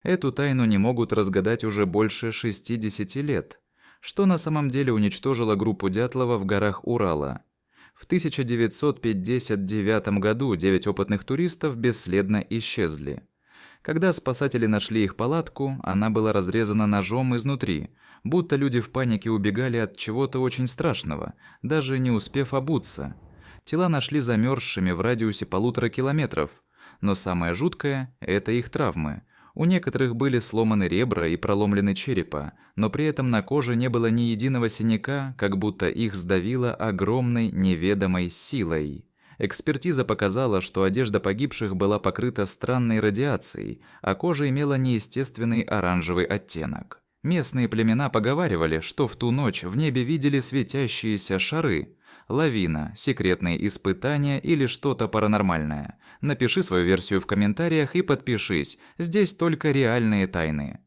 Эту тайну не могут разгадать уже больше 60 лет. Что на самом деле уничтожило группу Дятлова в горах Урала? В 1959 году 9 опытных туристов бесследно исчезли. Когда спасатели нашли их палатку, она была разрезана ножом изнутри, будто люди в панике убегали от чего-то очень страшного, даже не успев обуться. Тела нашли замерзшими в радиусе 1,5 километров. Но самое жуткое – это их травмы. У некоторых были сломаны ребра и проломлены черепа, но при этом на коже не было ни единого синяка, как будто их сдавило огромной неведомой силой. Экспертиза показала, что одежда погибших была покрыта странной радиацией, а кожа имела неестественный оранжевый оттенок. Местные племена поговаривали, что в ту ночь в небе видели светящиеся шары. Лавина, секретные испытания или что-то паранормальное. Напиши свою версию в комментариях и подпишись, здесь только реальные тайны.